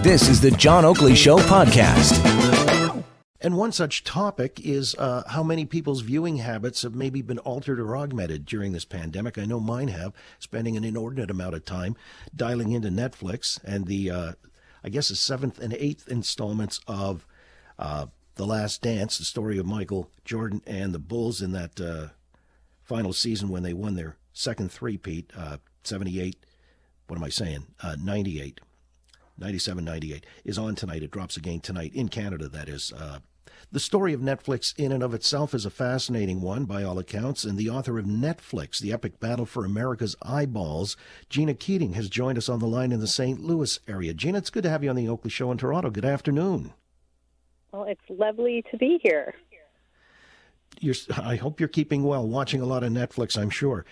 This is the John Oakley Show podcast. And one such topic is how many people's viewing habits have maybe been altered or augmented during this pandemic. I know mine have, spending an inordinate amount of time dialing into Netflix and the, I guess, the 7th and 8th installments of The Last Dance, the story of Michael Jordan and the Bulls in that final season when they won their second three-peat, 78, 98. 97-98 is on tonight. It drops again tonight in Canada, that is. The story of Netflix in and of itself is a fascinating one by all accounts, and the author of Netflix, The Epic Battle for America's Eyeballs, Gina Keating, has joined us on the line in the St. Louis area. Gina, it's good to have you on the Oakley Show in Toronto. Good afternoon. Well, it's lovely to be here. I hope you're keeping well, watching a lot of Netflix, I'm sure.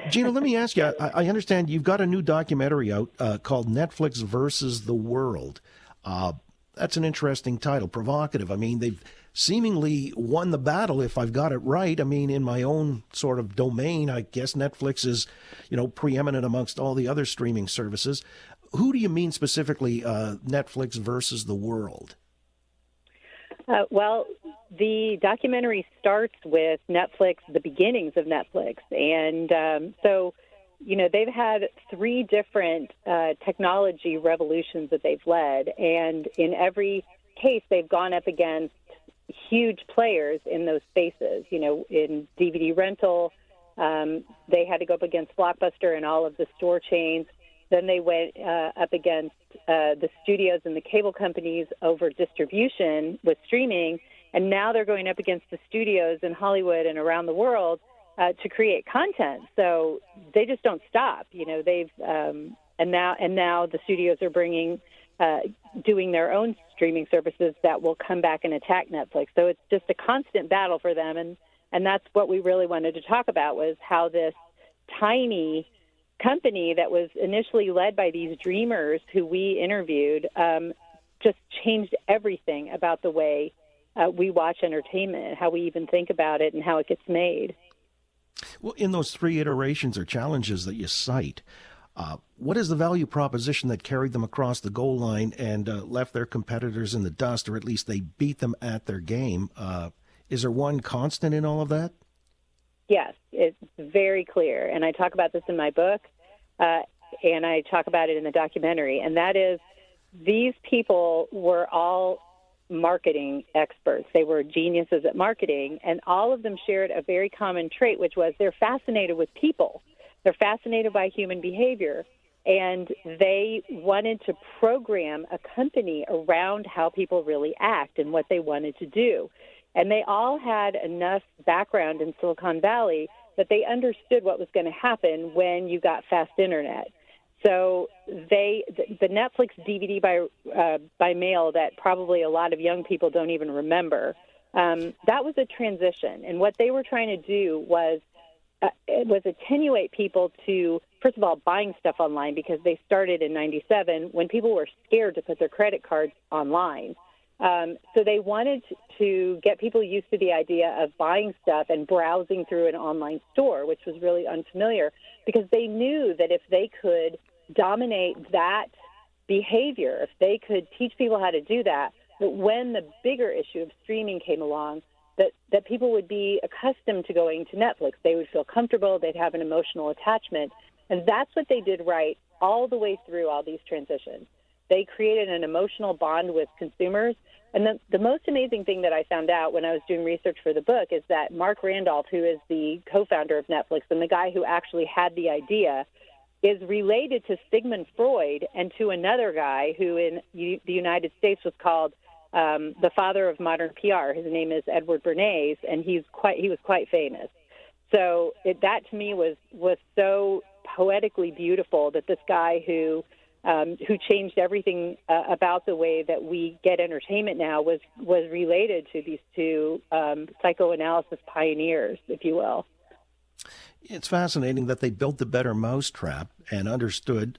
Gina, let me ask you, I understand you've got a new documentary out called Netflix versus the World. That's an interesting title, provocative. I mean, they've seemingly won the battle, if I've got it right. I mean, in my own sort of domain, I guess Netflix is, preeminent amongst all the other streaming services. Who do you mean specifically, Netflix versus the world? Well, the documentary starts with Netflix, the beginnings of Netflix. And they've had three different technology revolutions that they've led. And in every case, they've gone up against huge players in those spaces. In DVD rental, they had to go up against Blockbuster and all of the store chains. Then they went up against the studios and the cable companies over distribution with streaming, and now they're going up against the studios in Hollywood and around the world to create content. So they just don't stop. They've and now the studios are doing their own streaming services that will come back and attack Netflix. So it's just a constant battle for them, and that's what we really wanted to talk about, was how this tiny company that was initially led by these dreamers who we interviewed just changed everything about the way we watch entertainment, how we even think about it, and how it gets made. Well, in those three iterations or challenges that you cite, what is the value proposition that carried them across the goal line and left their competitors in the dust, or at least they beat them at their game? Is there one constant in all of that? Yes, it's very clear, and I talk about this in my book, and I talk about it in the documentary, and that is these people were all marketing experts. They were geniuses at marketing, and all of them shared a very common trait, which was they're fascinated with people. They're fascinated by human behavior, and they wanted to program a company around how people really act and what they wanted to do. And they all had enough background in Silicon Valley that they understood what was going to happen when you got fast internet. So the Netflix DVD by mail that probably a lot of young people don't even remember, that was a transition. And what they were trying to do was attenuate people to, first of all, buying stuff online, because they started in 97 when people were scared to put their credit cards online. So they wanted to get people used to the idea of buying stuff and browsing through an online store, which was really unfamiliar, because they knew that if they could dominate that behavior, if they could teach people how to do that, that when the bigger issue of streaming came along, that people would be accustomed to going to Netflix. They would feel comfortable. They'd have an emotional attachment. And that's what they did right all the way through all these transitions. They created an emotional bond with consumers. And the most amazing thing that I found out when I was doing research for the book is that Mark Randolph, who is the co-founder of Netflix and the guy who actually had the idea, is related to Sigmund Freud and to another guy who in the United States was called the father of modern PR. His name is Edward Bernays, and he was quite famous. So that to me was so poetically beautiful, that this guy who changed everything about the way that we get entertainment now was related to these two psychoanalysis pioneers, if you will. It's fascinating that they built the better mousetrap and understood,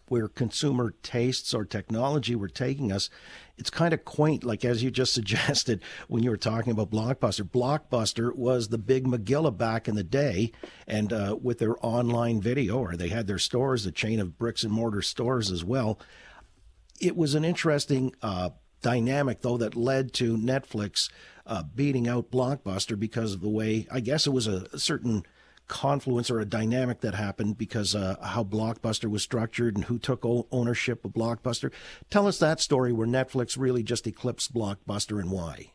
where consumer tastes or technology were taking us. It's kind of quaint, like as you just suggested when you were talking about Blockbuster. Blockbuster was the big Megillah back in the day, and with their online video, or they had their stores, a chain of bricks and mortar stores as well. It was an interesting dynamic, though, that led to Netflix beating out Blockbuster because of the way, I guess it was a certain confluence or a dynamic that happened because how Blockbuster was structured and who took ownership of Blockbuster. Tell us that story where Netflix really just eclipsed Blockbuster and why.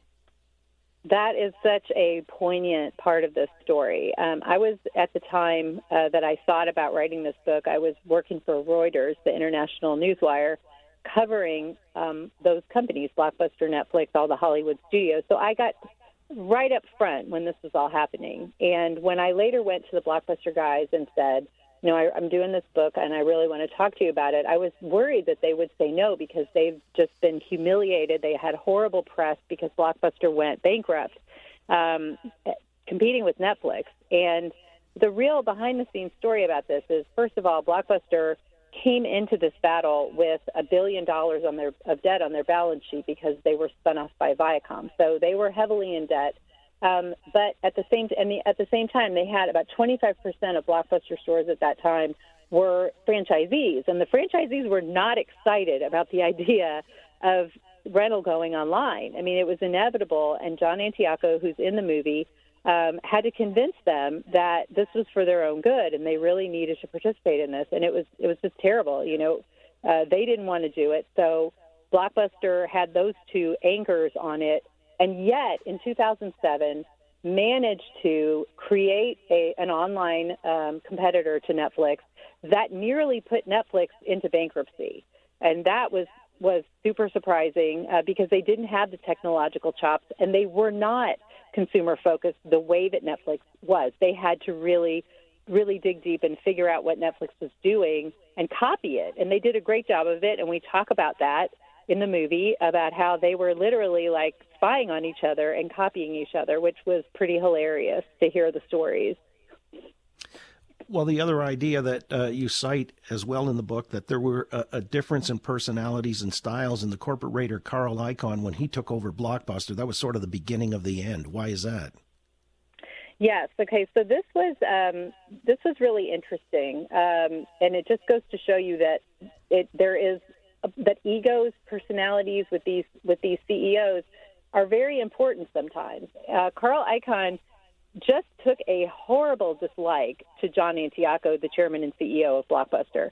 That is such a poignant part of this story. I was, at the time that I thought about writing this book, I was working for Reuters, the international newswire, covering those companies, Blockbuster, Netflix, all the Hollywood studios. So I got right up front when this was all happening. And when I later went to the Blockbuster guys and said, I'm doing this book and I really want to talk to you about it, I was worried that they would say no because they've just been humiliated. They had horrible press because Blockbuster went bankrupt, competing with Netflix. And the real behind-the-scenes story about this is, first of all, Blockbuster came into this battle with $1 billion of debt on their balance sheet because they were spun off by Viacom. So they were heavily in debt. But at the same time, they had about 25% of Blockbuster stores at that time were franchisees, and the franchisees were not excited about the idea of rental going online. I mean, it was inevitable, and John Antioco, who's in the movie, had to convince them that this was for their own good, and they really needed to participate in this. And it was just terrible. They didn't want to do it, so Blockbuster had those two anchors on it. And yet, in 2007, managed to create an online competitor to Netflix that nearly put Netflix into bankruptcy. And that was super surprising because they didn't have the technological chops, and they were not consumer-focused the way that Netflix was. They had to really, really dig deep and figure out what Netflix was doing and copy it. And they did a great job of it, and we talk about that in the movie, about how they were literally like spying on each other and copying each other, which was pretty hilarious to hear the stories. Well, the other idea that you cite as well in the book, that there were a difference in personalities and styles in the corporate raider Carl Icahn when he took over Blockbuster. That was sort of the beginning of the end. Why is that? Yes. Okay. So this was really interesting, and it just goes to show you that that egos, personalities with these CEOs are very important sometimes. Carl Icahn just took a horrible dislike to John Antioco, the chairman and CEO of Blockbuster.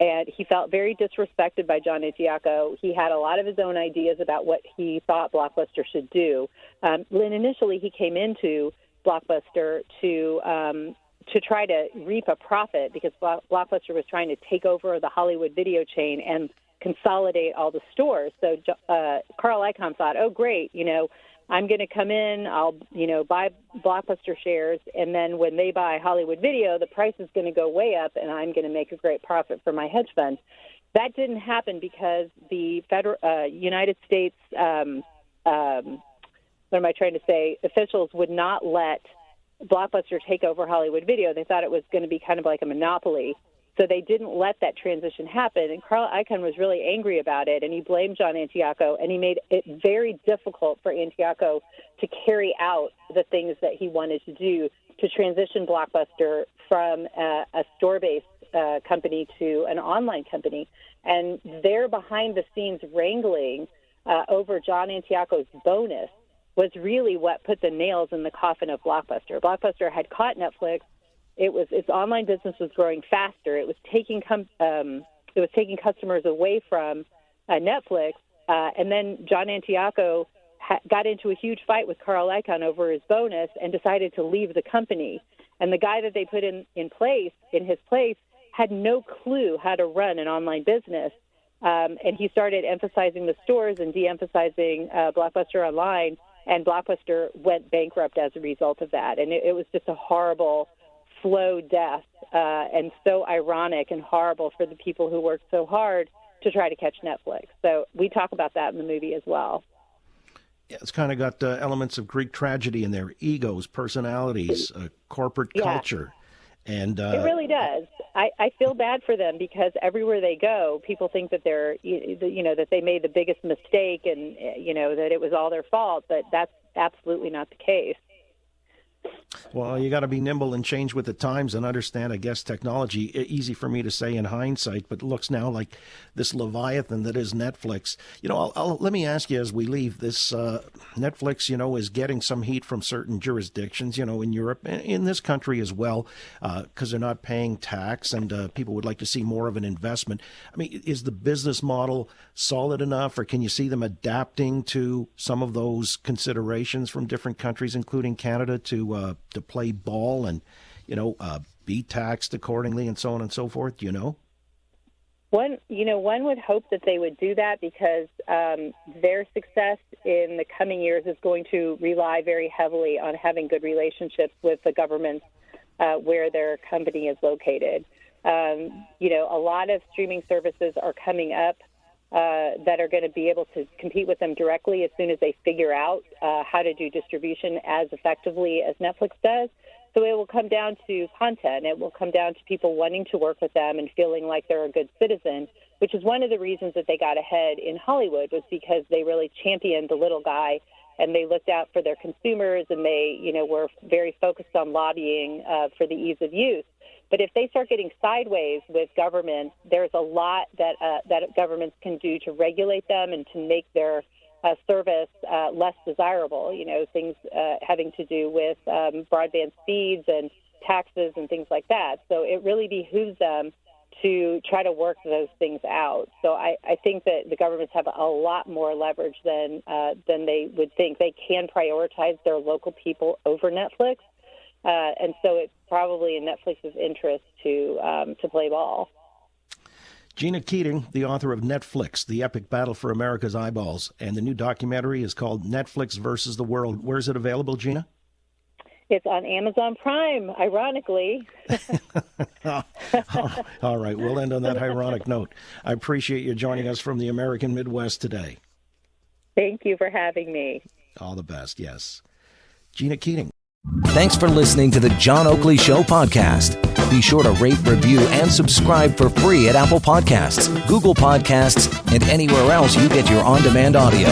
And he felt very disrespected by John Antioco. He had a lot of his own ideas about what he thought Blockbuster should do. Initially, he came into Blockbuster to try to reap a profit because Blockbuster was trying to take over the Hollywood video chain and consolidate all the stores. So Carl Icahn thought, oh, great, I'm going to come in, I'll, buy Blockbuster shares, and then when they buy Hollywood Video, the price is going to go way up, and I'm going to make a great profit for my hedge fund. That didn't happen because the United States, officials would not let Blockbuster take over Hollywood Video. They thought it was going to be kind of like a monopoly. So they didn't let that transition happen, and Carl Icahn was really angry about it, and he blamed John Antioco, and he made it very difficult for Antioco to carry out the things that he wanted to do to transition Blockbuster from a store-based company to an online company. And their behind-the-scenes wrangling over John Antioco's bonus was really what put the nails in the coffin of Blockbuster. Blockbuster had caught Netflix. Its online business was growing faster. It was taking customers away from Netflix, and then John Antioco got into a huge fight with Carl Icahn over his bonus and decided to leave the company. And the guy that they put in his place had no clue how to run an online business, and he started emphasizing the stores and de-emphasizing Blockbuster Online, and Blockbuster went bankrupt as a result of that. And it was just a horrible, slow death, and so ironic and horrible for the people who worked so hard to try to catch Netflix. So we talk about that in the movie as well. Yeah, it's kind of got elements of Greek tragedy in there, egos, personalities, corporate culture. And it really does. I feel bad for them because everywhere they go, people think that that they made the biggest mistake and, that it was all their fault, but that's absolutely not the case. Well, you got to be nimble and change with the times and understand, I guess, technology. Easy for me to say in hindsight, but it looks now like this Leviathan that is Netflix. Let me ask you as we leave this, Netflix, is getting some heat from certain jurisdictions, in Europe and in this country as well, because they're not paying tax and people would like to see more of an investment. I mean, is the business model solid enough, or can you see them adapting to some of those considerations from different countries, including Canada, to play ball and, be taxed accordingly and so on and so forth? Do you know? One would hope that they would do that because their success in the coming years is going to rely very heavily on having good relationships with the governments where their company is located. A lot of streaming services are coming up that are going to be able to compete with them directly as soon as they figure out how to do distribution as effectively as Netflix does. So it will come down to content. It will come down to people wanting to work with them and feeling like they're a good citizen, which is one of the reasons that they got ahead in Hollywood, was because they really championed the little guy and they looked out for their consumers, and they, were very focused on lobbying for the ease of use. But if they start getting sideways with government, there's a lot that governments can do to regulate them and to make their service less desirable. Things having to do with broadband speeds and taxes and things like that. So it really behooves them to try to work those things out. So I think that the governments have a lot more leverage than they would think. They can prioritize their local people over Netflix. And so it's probably in Netflix's interest to play ball. Gina Keating, the author of Netflix, The Epic Battle for America's Eyeballs, and the new documentary is called Netflix versus the World. Where is it available, Gina? It's on Amazon Prime, ironically. All right, we'll end on that ironic note. I appreciate you joining us from the American Midwest today. Thank you for having me. All the best, yes. Gina Keating. Thanks for listening to the John Oakley Show podcast. Be sure to rate, review, and subscribe for free at Apple Podcasts, Google Podcasts, and anywhere else you get your on-demand audio.